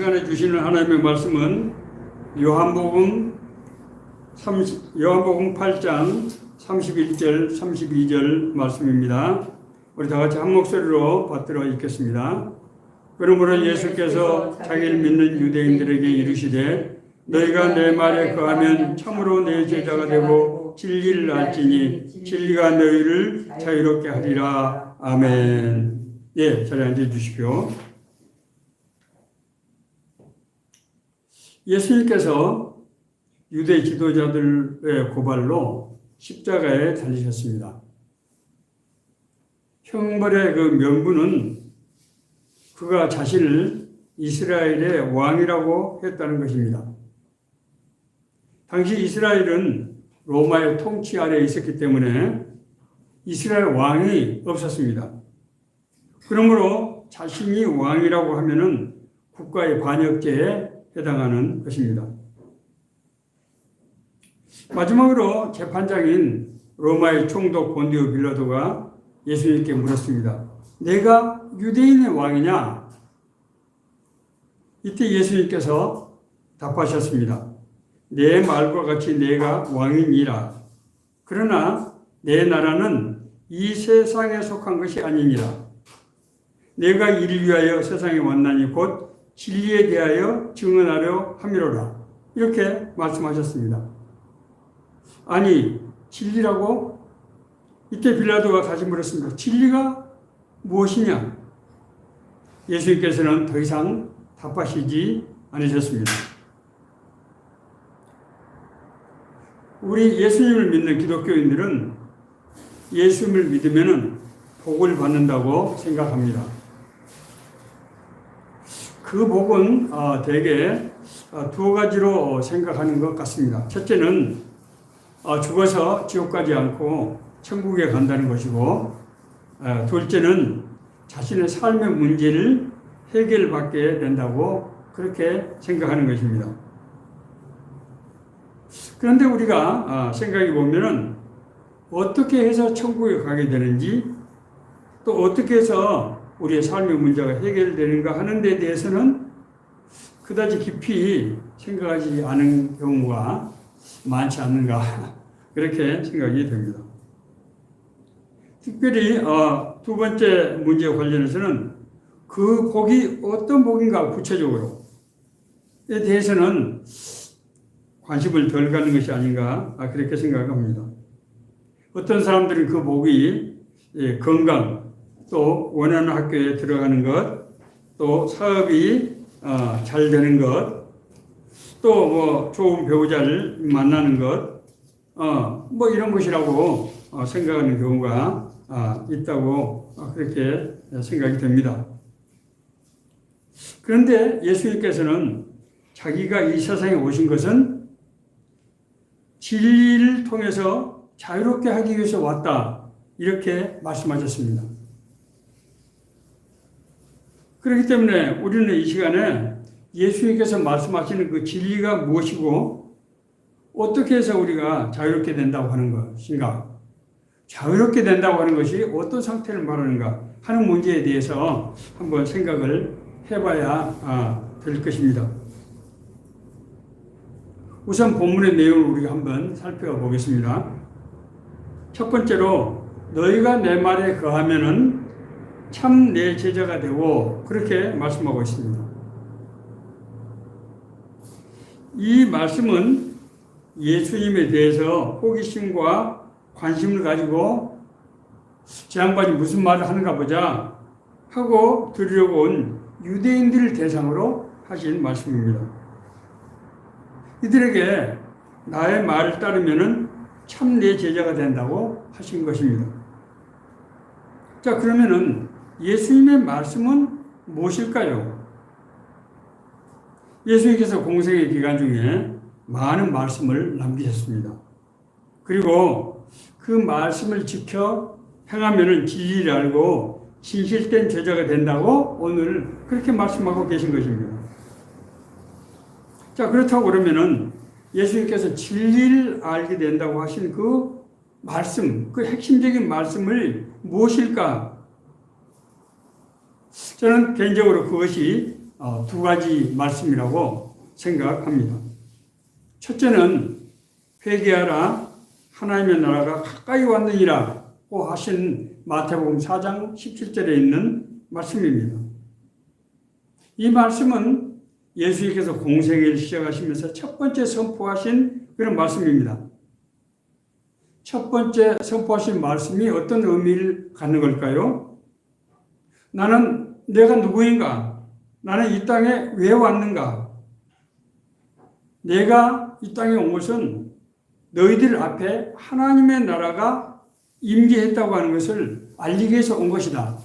시간에 주시는 하나님의 말씀은 요한복음 8장 31절 32절 말씀입니다. 우리 다 같이 한 목소리로 받들어 읽겠습니다. 그러므로 예수께서 자기를 믿는 유대인들에게 이르시되 너희가 내 말에 거하면 참으로 내 제자가 되고 진리를 알지니 진리가 너희를 자유롭게 하리라. 아멘. 예, 자리에 앉아 주십시오. 예수님께서 유대 지도자들의 고발로 십자가에 달리셨습니다. 형벌의 그 명분은 그가 자신을 이스라엘의 왕이라고 했다는 것입니다. 당시 이스라엘은 로마의 통치 아래에 있었기 때문에 이스라엘 왕이 없었습니다. 그러므로 자신이 왕이라고 하면은 국가의 반역죄에 해당하는 것입니다. 마지막으로 재판장인 로마의 총독 본디오 빌라도가 예수님께 물었습니다. 내가 유대인의 왕이냐? 이때 예수님께서 답하셨습니다. 내 말과 같이 내가 왕이니라. 그러나 내 나라는 이 세상에 속한 것이 아니니라. 내가 이를 위하여 세상에 왔나니 곧 진리에 대하여 증언하려 함이로라. 이렇게 말씀하셨습니다. 아니, 진리라고? 이때 빌라도가 다시 물었습니다. 진리가 무엇이냐? 예수님께서는 더 이상 답하시지 않으셨습니다. 우리 예수님을 믿는 기독교인들은 예수님을 믿으면 복을 받는다고 생각합니다. 그 복은 대개 두 가지로 생각하는 것 같습니다. 첫째는 죽어서 지옥 가지 않고 천국에 간다는 것이고, 둘째는 자신의 삶의 문제를 해결받게 된다고 그렇게 생각하는 것입니다. 그런데 우리가 생각해 보면은 어떻게 해서 천국에 가게 되는지, 또 어떻게 해서 우리의 삶의 문제가 해결되는가 하는 데 대해서는 그다지 깊이 생각하지 않은 경우가 많지 않는가 그렇게 생각이 됩니다. 특별히 두 번째 문제와 관련해서는 그 복이 어떤 복인가 구체적으로에 대해서는 관심을 덜 갖는 것이 아닌가 그렇게 생각합니다. 어떤 사람들은 그 복이 건강, 또 원하는 학교에 들어가는 것, 또 사업이 잘 되는 것, 또 뭐 좋은 배우자를 만나는 것, 뭐 이런 것이라고 생각하는 경우가 있다고 그렇게 생각이 됩니다. 그런데 예수님께서는 자기가 이 세상에 오신 것은 진리를 통해서 자유롭게 하기 위해서 왔다, 이렇게 말씀하셨습니다. 그렇기 때문에 우리는 이 시간에 예수님께서 말씀하시는 그 진리가 무엇이고 어떻게 해서 우리가 자유롭게 된다고 하는 것인가, 자유롭게 된다고 하는 것이 어떤 상태를 말하는가 하는 문제에 대해서 한번 생각을 해봐야 될 것입니다. 우선 본문의 내용을 우리가 한번 살펴보겠습니다. 첫 번째로 너희가 내 말에 거하면은 참 내 제자가 되고, 그렇게 말씀하고 있습니다. 이 말씀은 예수님에 대해서 호기심과 관심을 가지고 저 양반이 무슨 말을 하는가 보자 하고 들으려고 온 유대인들을 대상으로 하신 말씀입니다. 이들에게 나의 말을 따르면은 참 내 제자가 된다고 하신 것입니다. 자, 그러면은 예수님의 말씀은 무엇일까요? 예수님께서 공생의 기간 중에 많은 말씀을 남기셨습니다. 그리고 그 말씀을 지켜 행하면은 진리를 알고 진실된 제자가 된다고 오늘 그렇게 말씀하고 계신 것입니다. 자, 그렇다고 그러면은 예수님께서 진리를 알게 된다고 하신 그 말씀, 그 핵심적인 말씀을 무엇일까? 저는 개인적으로 그것이 두 가지 말씀이라고 생각합니다. 첫째는 회개하라 하나님의 나라가 가까이 왔느니라고 하신 마태복음 4장 17절에 있는 말씀입니다. 이 말씀은 예수님께서 공생애를 시작하시면서 첫 번째 선포하신 그런 말씀입니다. 첫 번째 선포하신 말씀이 어떤 의미를 갖는 걸까요? 나는 내가 누구인가? 나는 이 땅에 왜 왔는가? 내가 이 땅에 온 것은 너희들 앞에 하나님의 나라가 임재했다고 하는 것을 알리기 위해서 온 것이다.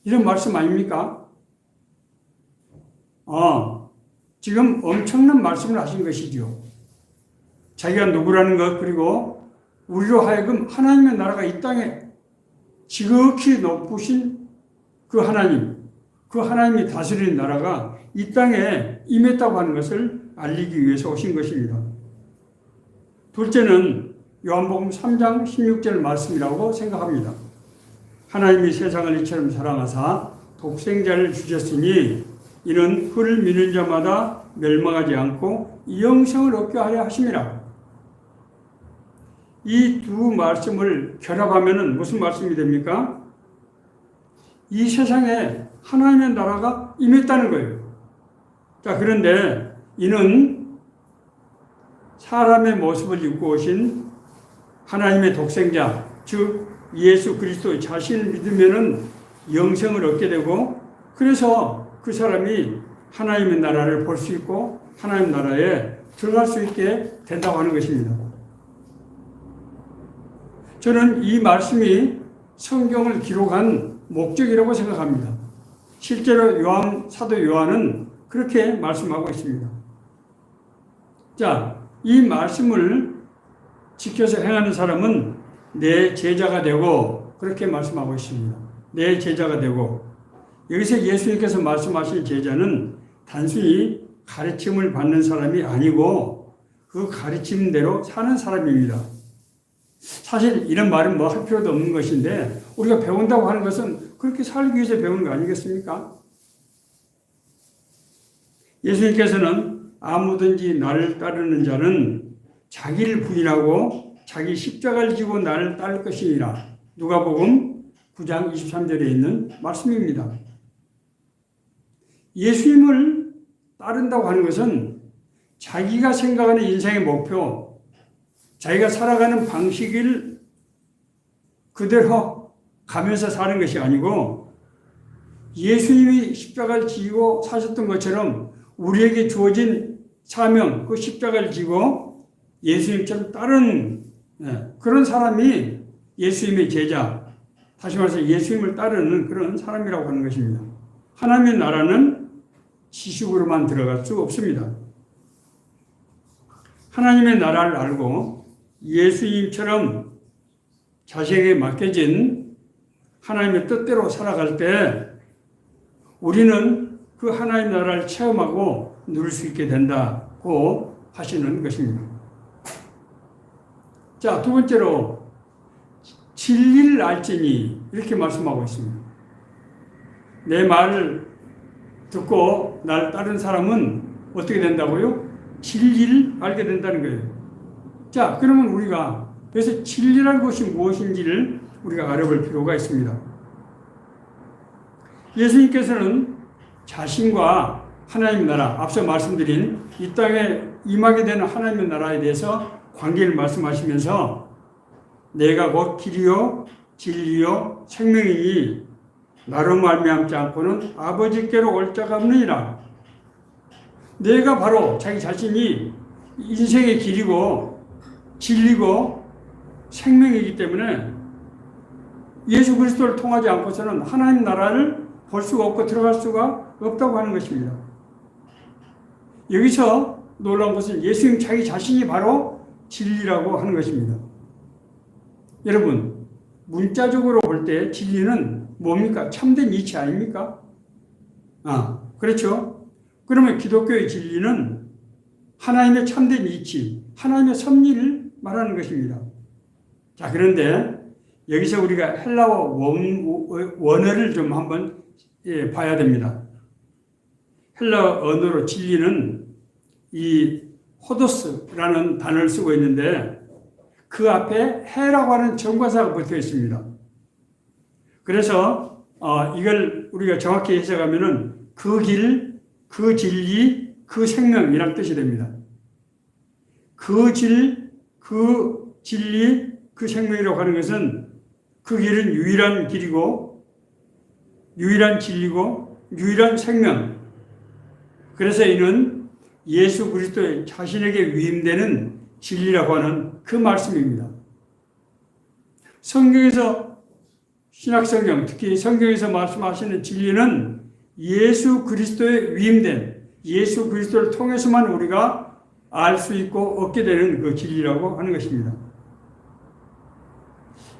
이런 말씀 아닙니까? 지금 엄청난 말씀을 하신 것이죠. 자기가 누구라는 것, 그리고 우리로 하여금 하나님의 나라가 이 땅에 지극히 높으신 그 하나님이 다스리는 나라가 이 땅에 임했다고 하는 것을 알리기 위해서 오신 것입니다. 둘째는 요한복음 3장 16절 말씀이라고 생각합니다. 하나님이 세상을 이처럼 사랑하사 독생자를 주셨으니 이는 그를 믿는 자마다 멸망하지 않고 영생을 얻게 하려 하심이라. 이 두 말씀을 결합하면 무슨 말씀이 됩니까? 이 세상에 하나님의 나라가 임했다는 거예요. 자, 그런데 이는 사람의 모습을 입고 오신 하나님의 독생자, 즉 예수 그리스도 자신을 믿으면은 영생을 얻게 되고, 그래서 그 사람이 하나님의 나라를 볼 수 있고 하나님 나라에 들어갈 수 있게 된다고 하는 것입니다. 저는 이 말씀이 성경을 기록한 목적이라고 생각합니다. 실제로 사도 요한은 그렇게 말씀하고 있습니다. 자, 이 말씀을 지켜서 행하는 사람은 내 제자가 되고, 그렇게 말씀하고 있습니다. 내 제자가 되고, 여기서 예수님께서 말씀하신 제자는 단순히 가르침을 받는 사람이 아니고 그 가르침대로 사는 사람입니다. 사실 이런 말은 뭐 할 필요도 없는 것인데, 우리가 배운다고 하는 것은 그렇게 살기 위해서 배우는 거 아니겠습니까? 예수님께서는 아무든지 나를 따르는 자는 자기를 부인하고 자기 십자가를 지고 나를 따를 것이니라. 누가복음 9장 23절에 있는 말씀입니다. 예수님을 따른다고 하는 것은 자기가 생각하는 인생의 목표, 자기가 살아가는 방식을 그대로 가면서 사는 것이 아니고, 예수님이 십자가를 지고 사셨던 것처럼 우리에게 주어진 사명, 그 십자가를 지고 예수님처럼 따르는 그런 사람이 예수님의 제자, 다시 말해서 예수님을 따르는 그런 사람이라고 하는 것입니다. 하나님의 나라는 지식으로만 들어갈 수 없습니다. 하나님의 나라를 알고 예수님처럼 자신에게 맡겨진 하나님의 뜻대로 살아갈 때 우리는 그 하나님의 나라를 체험하고 누릴 수 있게 된다고 하시는 것입니다. 자, 두 번째로 진리를 알지니, 이렇게 말씀하고 있습니다. 내 말을 듣고 나를 따른 사람은 어떻게 된다고요? 진리를 알게 된다는 거예요. 자, 그러면 우리가 그래서 진리라는 것이 무엇인지를 우리가 알아볼 필요가 있습니다. 예수님께서는 자신과 하나님의 나라, 앞서 말씀드린 이 땅에 임하게 되는 하나님의 나라에 대해서 관계를 말씀하시면서 내가 곧 길이요 진리요 생명이니 나로 말미암지 않고는 아버지께로 올 자가 없느니라. 내가 바로 자기 자신이 인생의 길이고 진리고 생명이기 때문에 예수 그리스도를 통하지 않고서는 하나님 나라를 볼 수가 없고 들어갈 수가 없다고 하는 것입니다. 여기서 놀라운 것은 예수님 자기 자신이 바로 진리라고 하는 것입니다. 여러분, 문자적으로 볼 때 진리는 뭡니까? 참된 이치 아닙니까? 그렇죠? 그러면 기독교의 진리는 하나님의 참된 이치, 하나님의 섭리를 말하는 것입니다. 자, 그런데 여기서 우리가 헬라어 원어를 좀 한번 봐야 됩니다. 헬라 언어로 진리는 이 호도스라는 단어를 쓰고 있는데 그 앞에 해라고 하는 정관사가 붙어 있습니다. 그래서 이걸 우리가 정확히 해석하면은 그 길, 그 진리, 그 생명이란 뜻이 됩니다. 그 진리, 그 생명이라고 하는 것은 그 길은 유일한 길이고 유일한 진리고 유일한 생명. 그래서 이는 예수 그리스도의 자신에게 위임되는 진리라고 하는 그 말씀입니다. 성경에서 신약성경, 특히 성경에서 말씀하시는 진리는 예수 그리스도에 위임된 예수 그리스도를 통해서만 우리가 알 수 있고 얻게 되는 그 진리라고 하는 것입니다.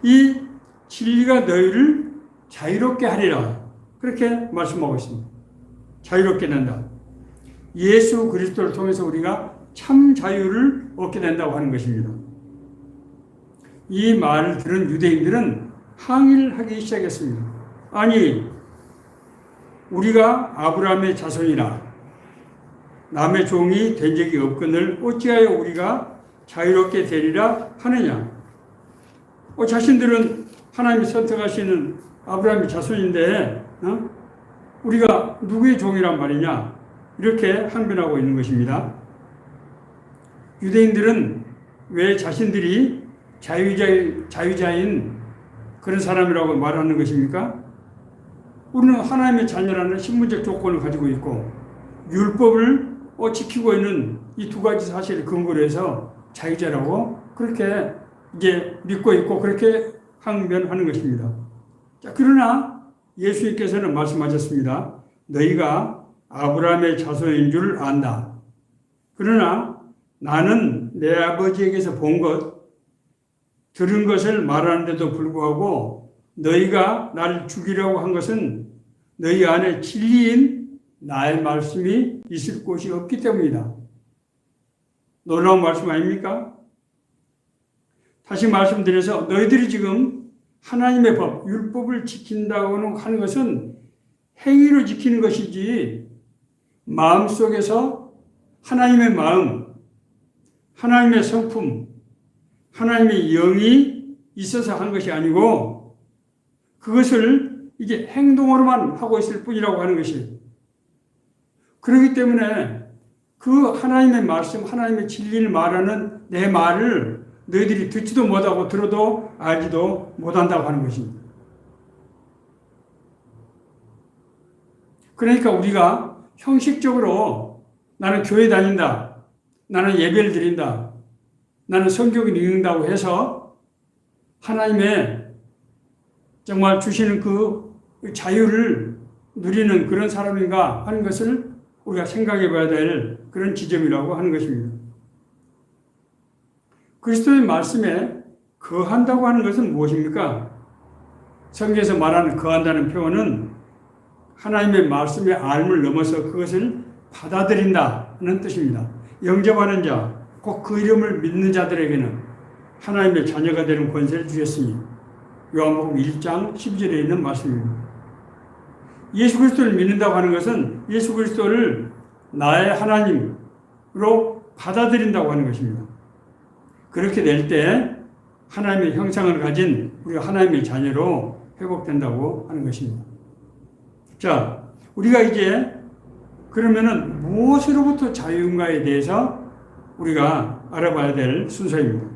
이 진리가 너희를 자유롭게 하리라. 그렇게 말씀하고 있습니다. 자유롭게 된다. 예수 그리스도를 통해서 우리가 참 자유를 얻게 된다고 하는 것입니다. 이 말을 들은 유대인들은 항의를 하기 시작했습니다. 아니, 우리가 아브라함의 자손이라 남의 종이 된 적이 없거늘 어찌하여 우리가 자유롭게 되리라 하느냐. 자신들은 하나님이 선택하시는 아브라함의 자손인데 우리가 누구의 종이란 말이냐, 이렇게 항변하고 있는 것입니다. 유대인들은 왜 자신들이 자유자인 그런 사람이라고 말하는 것입니까? 우리는 하나님의 자녀라는 신분적 조건을 가지고 있고 율법을 지키고 있는 이 두 가지 사실을 근거로 해서 자유자라고 그렇게 이제 믿고 있고 그렇게 항변하는 것입니다. 자, 그러나 예수님께서는 말씀하셨습니다. 너희가 아브라함의 자손인 줄 안다. 그러나 나는 내 아버지에게서 본 것, 들은 것을 말하는데도 불구하고 너희가 나를 죽이려고 한 것은 너희 안에 진리인 나의 말씀이 있을 곳이 없기 때문이다. 놀라운 말씀 아닙니까? 다시 말씀드려서 너희들이 지금 하나님의 법, 율법을 지킨다고 하는 것은 행위로 지키는 것이지 마음속에서 하나님의 마음, 하나님의 성품, 하나님의 영이 있어서 한 것이 아니고 그것을 이게 행동으로만 하고 있을 뿐이라고 하는 것이. 그렇기 때문에 그 하나님의 말씀, 하나님의 진리를 말하는 내 말을 너희들이 듣지도 못하고 들어도 알지도 못한다고 하는 것입니다. 그러니까 우리가 형식적으로 나는 교회 다닌다, 나는 예배를 드린다, 나는 성경을 읽는다고 해서 하나님의 정말 주시는 그 자유를 누리는 그런 사람인가 하는 것을 우리가 생각해 봐야 될 그런 지점이라고 하는 것입니다. 그리스도의 말씀에 거한다고 하는 것은 무엇입니까? 성경에서 말하는 거한다는 표현은 하나님의 말씀의 알을 넘어서 그것을 받아들인다는 뜻입니다. 영접하는 자, 곧 그 이름을 믿는 자들에게는 하나님의 자녀가 되는 권세를 주셨으니 요한복음 1장 12절에 있는 말씀입니다. 예수 그리스도를 믿는다고 하는 것은 예수 그리스도를 나의 하나님으로 받아들인다고 하는 것입니다. 그렇게 될 때 하나님의 형상을 가진 우리가 하나님의 자녀로 회복된다고 하는 것입니다. 자, 우리가 이제 그러면은 무엇으로부터 자유인가에 대해서 우리가 알아봐야 될 순서입니다.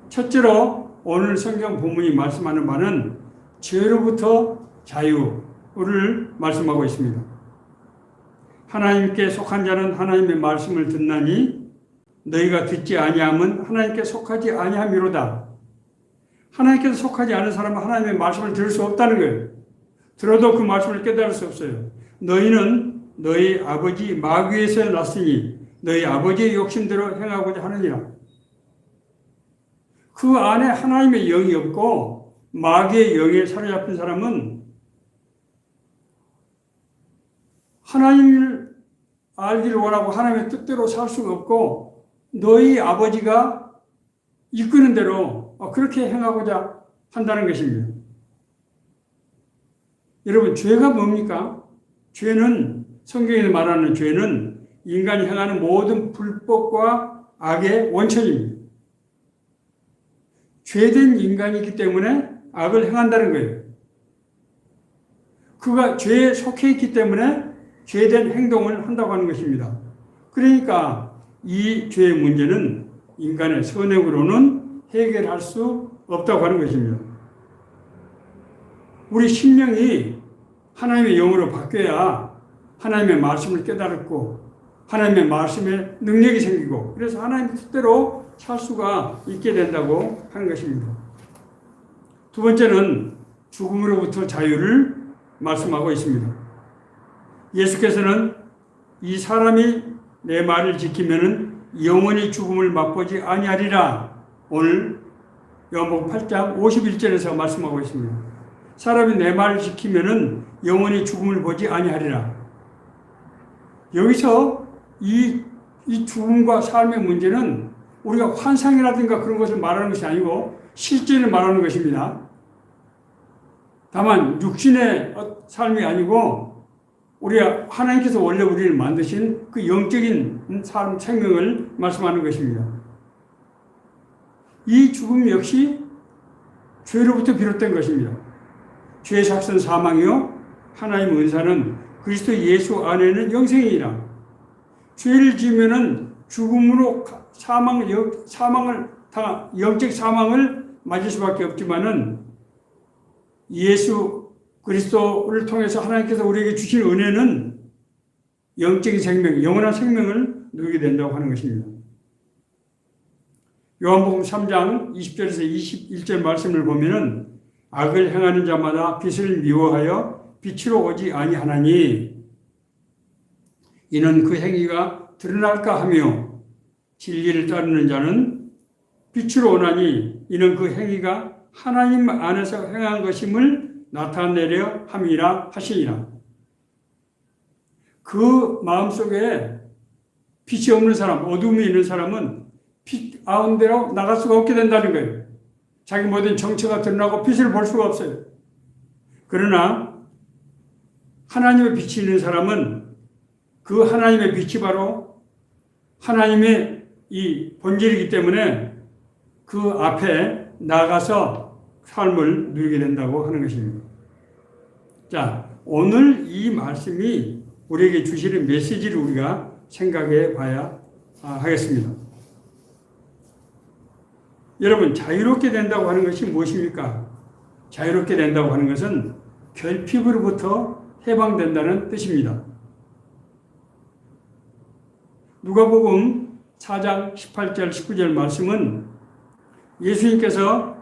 첫째로 오늘 성경 본문이 말씀하는 바는 죄로부터 자유를 말씀하고 있습니다. 하나님께 속한 자는 하나님의 말씀을 듣나니 너희가 듣지 아니함은 하나님께 속하지 아니함이로다. 하나님께서 속하지 않은 사람은 하나님의 말씀을 들을 수 없다는 거예요. 들어도 그 말씀을 깨달을 수 없어요. 너희는 너희 아버지 마귀에서 났으니 너희 아버지의 욕심대로 행하고자 하느니라. 그 안에 하나님의 영이 없고 마귀의 영에 사로잡힌 사람은 하나님을 알기를 원하고 하나님의 뜻대로 살 수가 없고 너희 아버지가 이끄는 대로 그렇게 행하고자 한다는 것입니다. 여러분, 죄가 뭡니까? 죄는, 성경에서 말하는 죄는 인간이 행하는 모든 불법과 악의 원천입니다. 죄된 인간이기 때문에 악을 행한다는 거예요. 그가 죄에 속해 있기 때문에 죄된 행동을 한다고 하는 것입니다. 그러니까 이 죄의 문제는 인간의 선행으로는 해결할 수 없다고 하는 것입니다. 우리 심령이 하나님의 영으로 바뀌어야 하나님의 말씀을 깨달았고 하나님의 말씀에 능력이 생기고 그래서 하나님의 뜻대로 살 수가 있게 된다고 하는 것입니다. 두 번째는 죽음으로부터 자유를 말씀하고 있습니다. 예수께서는 이 사람이 내 말을 지키면은 영원히 죽음을 맛보지 아니하리라. 오늘 요한복음 8장 51절에서 말씀하고 있습니다. 사람이 내 말을 지키면은 영원히 죽음을 보지 아니하리라. 여기서 이 죽음과 삶의 문제는 우리가 환상이라든가 그런 것을 말하는 것이 아니고 실제를 말하는 것입니다. 다만 육신의 삶이 아니고 우리가 하나님께서 원래 우리를 만드신 그 영적인 삶, 생명을 말씀하는 것입니다. 이 죽음 역시 죄로부터 비롯된 것입니다. 죄의 삭은 사망이요 하나님의 은사는 그리스도 예수 안에는 영생이니라. 죄를 지으면은 죽음으로 영적 사망을 맞을 수밖에 없지만은 예수 그리스도를 통해서 하나님께서 우리에게 주신 은혜는 영적인 생명, 영원한 생명을 누리게 된다고 하는 것입니다. 요한복음 3장 20절에서 21절 말씀을 보면은 악을 행하는 자마다 빛을 미워하여 빛으로 오지 아니하나니 이는 그 행위가 드러날까 하며 진리를 따르는 자는 빛으로 오나니 이는 그 행위가 하나님 안에서 행한 것임을 나타내려 함이라 하시니라. 그 마음속에 빛이 없는 사람, 어둠이 있는 사람은 빛 가운데로 나갈 수가 없게 된다는 거예요. 자기 모든 정체가 드러나고 빛을 볼 수가 없어요. 그러나 하나님의 빛이 있는 사람은 그 하나님의 빛이 바로 하나님의 이 본질이기 때문에 그 앞에 나가서 삶을 누리게 된다고 하는 것입니다. 자, 오늘 이 말씀이 우리에게 주시는 메시지를 우리가 생각해 봐야 하겠습니다. 여러분, 자유롭게 된다고 하는 것이 무엇입니까? 자유롭게 된다고 하는 것은 결핍으로부터 해방된다는 뜻입니다. 누가복음 4장 18절 19절 말씀은 예수님께서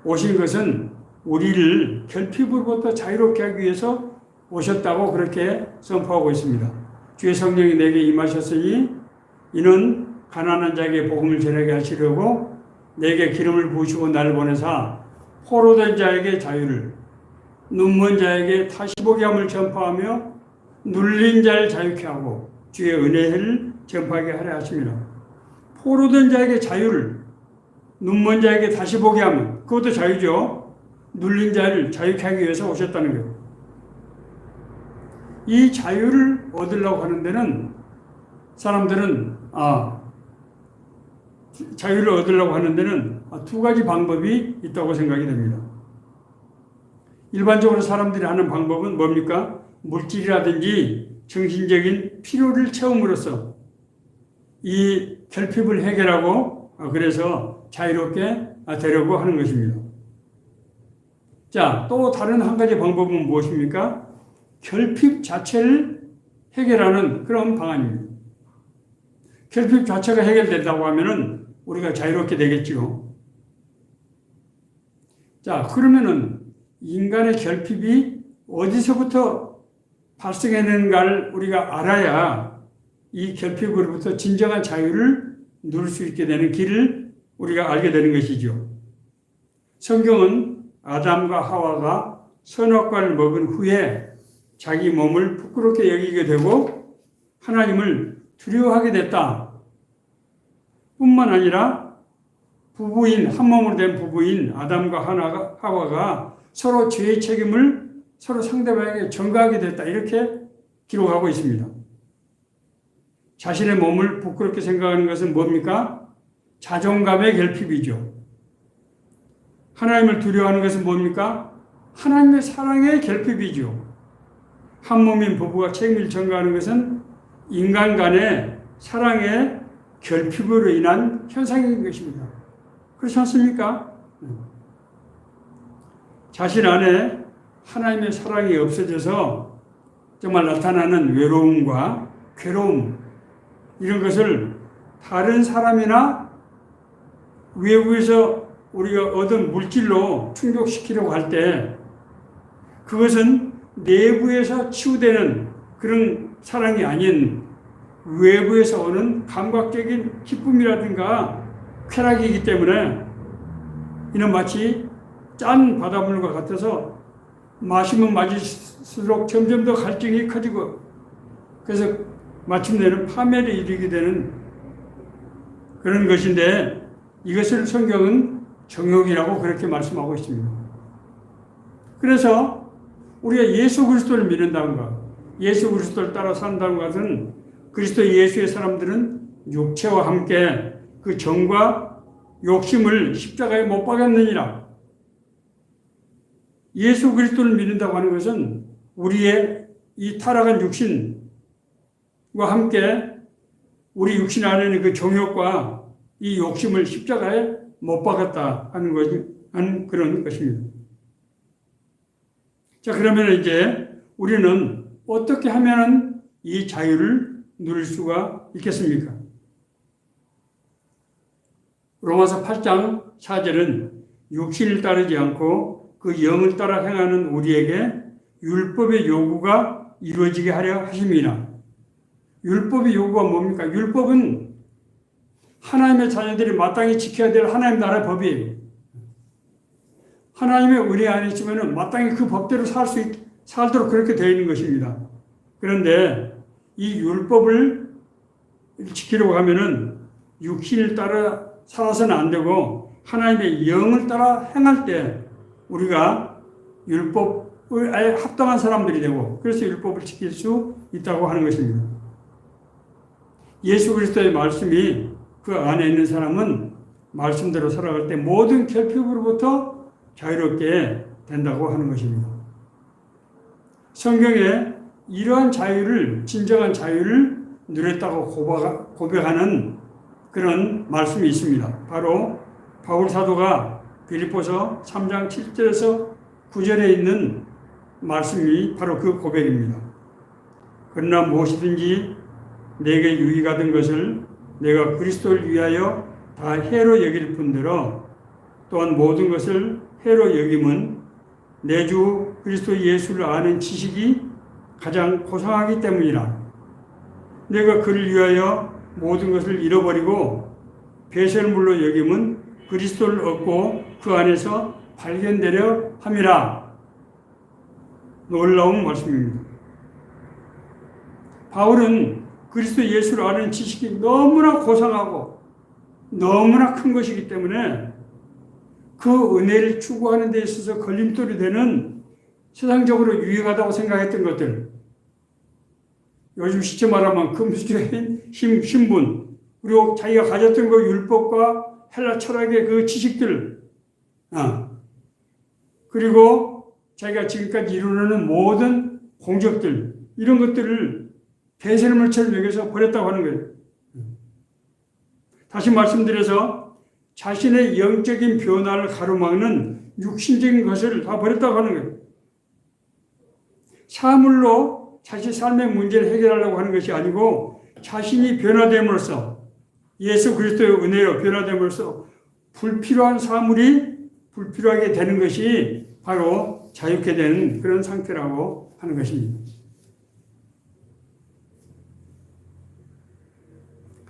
오신 것은 우리를 결핍으로부터 자유롭게 하기 위해서 오셨다고 그렇게 선포하고 있습니다. 주의 성령이 내게 임하셨으니 이는 가난한 자에게 복음을 전하게 하시려고 내게 기름을 부으시고 나를 보내사 포로된 자에게 자유를, 눈먼 자에게 다시 보게 함을 전파하며 눌린 자를 자유케 하고 주의 은혜를 전파하게 하려 하십니다. 포로된 자에게 자유를, 눈먼 자에게 다시 보게 하면 그것도 자유죠. 눌린 자를 자유케 하기 위해서 오셨다는 거예요. 이 자유를 얻으려고 하는 데는 사람들은 자유를 얻으려고 하는 데는 두 가지 방법이 있다고 생각이 됩니다. 일반적으로 사람들이 하는 방법은 뭡니까? 물질이라든지 정신적인 필요를 채움으로써 이 결핍을 해결하고 그래서 자유롭게 되려고 하는 것입니다. 자, 또 다른 한 가지 방법은 무엇입니까? 결핍 자체를 해결하는 그런 방안입니다. 결핍 자체가 해결된다고 하면은 우리가 자유롭게 되겠죠. 자, 그러면은 인간의 결핍이 어디서부터 발생했는가를 우리가 알아야 이 결핍으로부터 진정한 자유를 누릴 수 있게 되는 길을 우리가 알게 되는 것이죠. 성경은 아담과 하와가 선악과를 먹은 후에 자기 몸을 부끄럽게 여기게 되고 하나님을 두려워하게 됐다. 뿐만 아니라 부부인, 한 몸으로 된 부부인 아담과 하와가 서로 죄의 책임을 서로 상대방에게 전가하게 됐다. 이렇게 기록하고 있습니다. 자신의 몸을 부끄럽게 생각하는 것은 뭡니까? 자존감의 결핍이죠. 하나님을 두려워하는 것은 뭡니까? 하나님의 사랑의 결핍이죠. 한 몸인 부부가 책임을 전가하는 것은 인간 간의 사랑의 결핍으로 인한 현상인 것입니다. 그렇지 않습니까? 자신 안에 하나님의 사랑이 없어져서 정말 나타나는 외로움과 괴로움, 이런 것을 다른 사람이나 외부에서 우리가 얻은 물질로 충족시키려고 할 때 그것은 내부에서 치유되는 그런 사랑이 아닌 외부에서 오는 감각적인 기쁨이라든가 쾌락이기 때문에 이는 마치 짠 바닷물과 같아서 마시면 마실수록 점점 더 갈증이 커지고 그래서 마침내는 파멸에 이르게 되는 그런 것인데 이것을 성경은 정욕이라고 그렇게 말씀하고 있습니다. 그래서 우리가 예수 그리스도를 믿는다는 것, 예수 그리스도를 따라 산다는 것은 그리스도 예수의 사람들은 육체와 함께 그 정과 욕심을 십자가에 못 박았느니라. 예수 그리스도를 믿는다고 하는 것은 우리의 이 타락한 육신과 함께 우리 육신 안에는 그 정욕과 이 욕심을 십자가에 못 박았다 하는 그런 것입니다. 자, 그러면 이제 우리는 어떻게 하면 이 자유를 누릴 수가 있겠습니까? 로마서 8장 4절은 육신을 따르지 않고 그 영을 따라 행하는 우리에게 율법의 요구가 이루어지게 하려 하심이라. 율법의 요구가 뭡니까? 율법은 하나님의 자녀들이 마땅히 지켜야 될 하나님 나라의 법이에요. 하나님의 은혜 안에 있으면 마땅히 그 법대로 살도록 그렇게 되어 있는 것입니다. 그런데 이 율법을 지키려고 하면은 육신을 따라 살아서는 안 되고 하나님의 영을 따라 행할 때 우리가 율법을 아예 합당한 사람들이 되고 그래서 율법을 지킬 수 있다고 하는 것입니다. 예수 그리스도의 말씀이 그 안에 있는 사람은 말씀대로 살아갈 때 모든 결핍으로부터 자유롭게 된다고 하는 것입니다. 성경에 이러한 자유를, 진정한 자유를 누렸다고 고백하는 그런 말씀이 있습니다. 바로 바울 사도가 빌립보서 3장 7절에서 9절에 있는 말씀이 바로 그 고백입니다. 그러나 무엇이든지 내게 유익하던 것을 내가 그리스도를 위하여 다 해로 여길 뿐더러 또한 모든 것을 해로 여김은 내 주 그리스도 예수를 아는 지식이 가장 고상하기 때문이라. 내가 그를 위하여 모든 것을 잃어버리고 배설물로 여김은 그리스도를 얻고 그 안에서 발견되려 함이라. 놀라운 말씀입니다. 바울은 그리스도 예수를 아는 지식이 너무나 고상하고 너무나 큰 것이기 때문에 그 은혜를 추구하는 데 있어서 걸림돌이 되는 세상적으로 유익하다고 생각했던 것들, 요즘 쉽게 말하면 금수저인 신분, 그리고 자기가 가졌던 그 율법과 헬라 철학의 그 지식들, 그리고 자기가 지금까지 이루는 모든 공적들, 이런 것들을 배설물처럼 여기서 버렸다고 하는 거예요. 다시 말씀드려서 자신의 영적인 변화를 가로막는 육신적인 것을 다 버렸다고 하는 거예요. 사물로 자신 삶의 문제를 해결하려고 하는 것이 아니고 자신이 변화됨으로써 예수 그리스도의 은혜로 변화됨으로써 불필요한 사물이 불필요하게 되는 것이 바로 자유케 되는 그런 상태라고 하는 것입니다.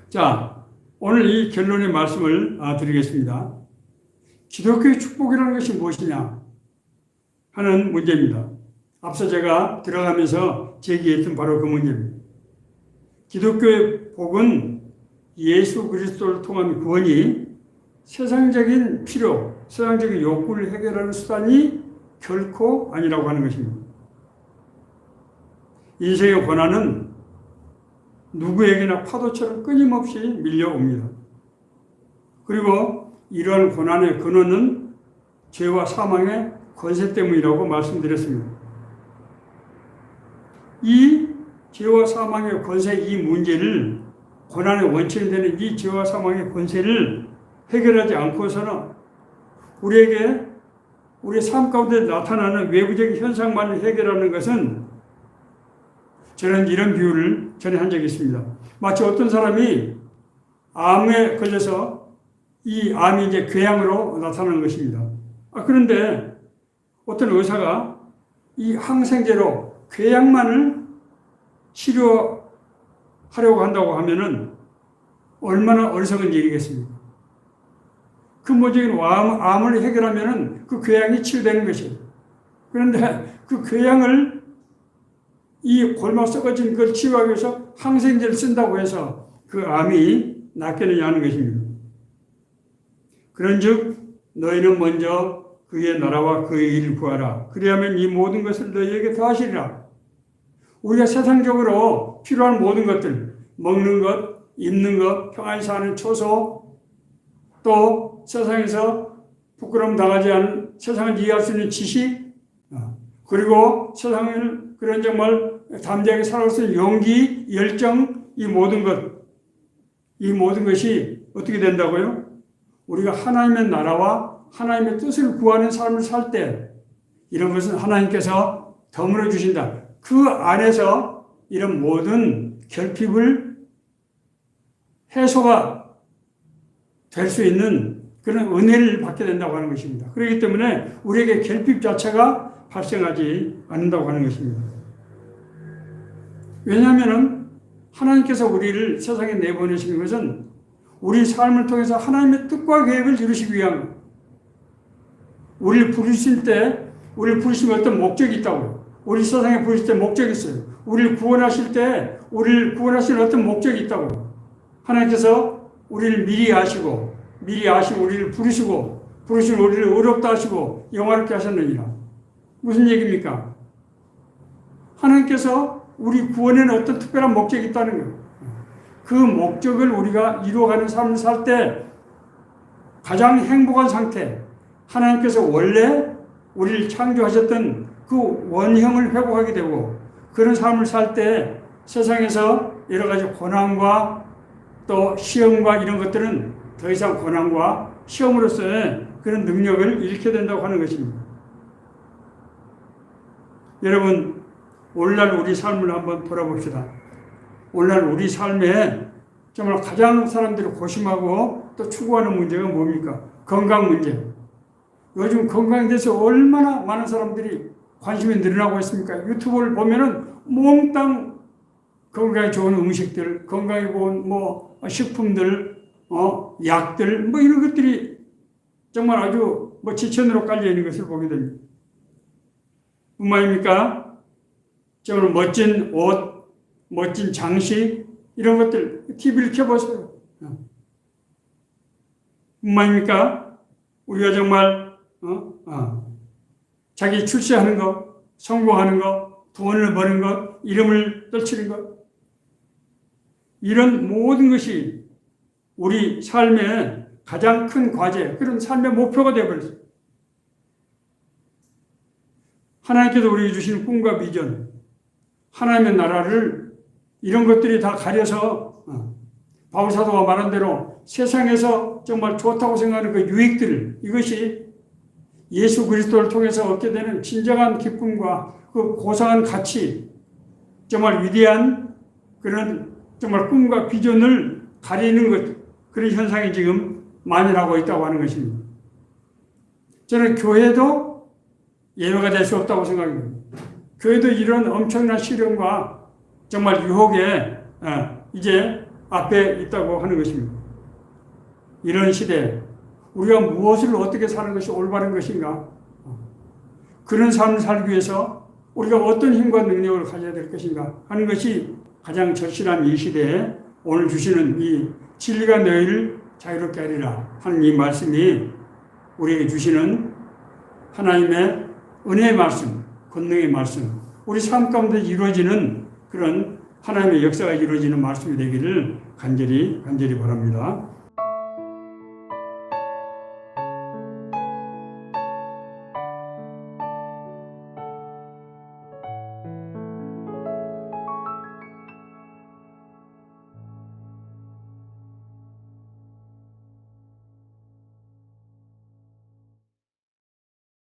자, 오늘 이 결론의 말씀을 드리겠습니다. 기독교의 축복이라는 것이 무엇이냐 하는 문제입니다. 앞서 제가 들어가면서 제기했던 바로 그 문제입니다. 기독교의 복은 예수 그리스도를 통한 구원이 세상적인 필요, 세상적인 욕구를 해결하는 수단이 결코 아니라고 하는 것입니다. 인생의 고난은 누구에게나 파도처럼 끊임없이 밀려옵니다. 그리고 이러한 고난의 근원은 죄와 사망의 권세 때문이라고 말씀드렸습니다. 이 죄와 사망의 권세, 이 문제를, 고난의 원천이 되는 이 죄와 사망의 권세를 해결하지 않고서는 우리에게 우리의 삶 가운데 나타나는 외부적인 현상만을 해결하는 것은, 저는 이런 비유를 전에 한 적이 있습니다. 마치 어떤 사람이 암에 걸려서 이 암이 이제 궤양으로 나타나는 것입니다. 그런데 어떤 의사가 이 항생제로 궤양만을 치료하려고 한다고 하면은 얼마나 어리석은 일이겠습니까? 근본적인 암을 해결하면은 그 궤양이 치유되는 것이에요. 그런데 그 궤양을, 이 골마 썩어진 걸 치유하기 위해서 항생제를 쓴다고 해서 그 암이 낫겠느냐 하는 것입니다. 그런즉 너희는 먼저 그의 나라와 그의 일을 구하라. 그리하면 이 모든 것을 너희에게 더하시리라. 우리가 세상적으로 필요한 모든 것들, 먹는 것, 입는 것, 평안히 사는 초소, 또 세상에서 부끄러움 당하지 않은, 세상을 이해할 수 있는 지식, 그리고 세상을 그런 정말 담대하게 살아갈 수 있는 용기, 열정, 이 모든 것이 어떻게 된다고요? 우리가 하나님의 나라와 하나님의 뜻을 구하는 삶을 살 때 이런 것은 하나님께서 덤으로 주신다. 그 안에서 이런 모든 결핍을 해소가 될 수 있는 그런 은혜를 받게 된다고 하는 것입니다. 그렇기 때문에 우리에게 결핍 자체가 발생하지 않는다고 하는 것입니다. 왜냐하면 하나님께서 우리를 세상에 내보내시는 것은 우리 삶을 통해서 하나님의 뜻과 계획을 이루시기 위한, 우리를 부르실 때, 우리를 부르시면 어떤 목적이 있다고요. 우리 세상에 부르실 때 목적이 있어요. 우리를 구원하실 때, 우리를 구원하시는 어떤 목적이 있다고요. 하나님께서 우리를 미리 아시고 우리를 부르시고 우리를 의롭다 하시고 영화롭게 하셨느니라. 무슨 얘기입니까? 하나님께서 우리 구원에는 어떤 특별한 목적이 있다는 거예요. 그 목적을 우리가 이루어가는 삶을 살 때 가장 행복한 상태, 하나님께서 원래 우리를 창조하셨던 그 원형을 회복하게 되고, 그런 삶을 살 때 세상에서 여러 가지 고난과 또 시험과 이런 것들은 더 이상 고난과 시험으로서의 그런 능력을 잃게 된다고 하는 것입니다. 여러분, 오늘날 우리 삶을 한번 돌아봅시다. 오늘날 우리 삶에 정말 가장 사람들이 고심하고 또 추구하는 문제가 뭡니까? 건강 문제. 요즘 건강에 대해서 얼마나 많은 사람들이 관심이 늘어나고 있습니까? 유튜브를 보면은 몽땅 건강에 좋은 음식들, 건강에 좋은 식품들, 약들, 이런 것들이 정말 아주 지천으로 깔려 있는 것을 보게 됩니다. 뿐만입니까? 정말 멋진 옷, 멋진 장식, 이런 것들, TV를 켜보세요. 뿐만입니까? 우리가 정말, 자기 출세하는 것, 성공하는 것, 돈을 버는 것, 이름을 떨치는 것, 이런 모든 것이 우리 삶의 가장 큰 과제, 그런 삶의 목표가 되어버렸어요. 하나님께서 우리에게 주신 꿈과 비전, 하나님의 나라를 이런 것들이 다 가려서 바울 사도가 말한 대로 세상에서 정말 좋다고 생각하는 그 유익들, 이것이 예수 그리스도를 통해서 얻게 되는 진정한 기쁨과 그 고상한 가치, 정말 위대한 그런 정말 꿈과 비전을 가리는 것, 그런 현상이 지금 만연하고 있다고 하는 것입니다. 저는 교회도 예외가 될 수 없다고 생각합니다. 교회도 이런 엄청난 시련과 정말 유혹에 이제 앞에 있다고 하는 것입니다. 이런 시대에 우리가 무엇을 어떻게 사는 것이 올바른 것인가? 그런 삶을 살기 위해서 우리가 어떤 힘과 능력을 가져야 될 것인가 하는 것이 가장 절실한 이 시대에 오늘 주시는 이 진리가 너희를 자유롭게 하리라 하는 이 말씀이 우리에게 주시는 하나님의 은혜의 말씀, 권능의 말씀, 우리 삶 가운데 이루어지는 그런 하나님의 역사가 이루어지는 말씀이 되기를 간절히 바랍니다.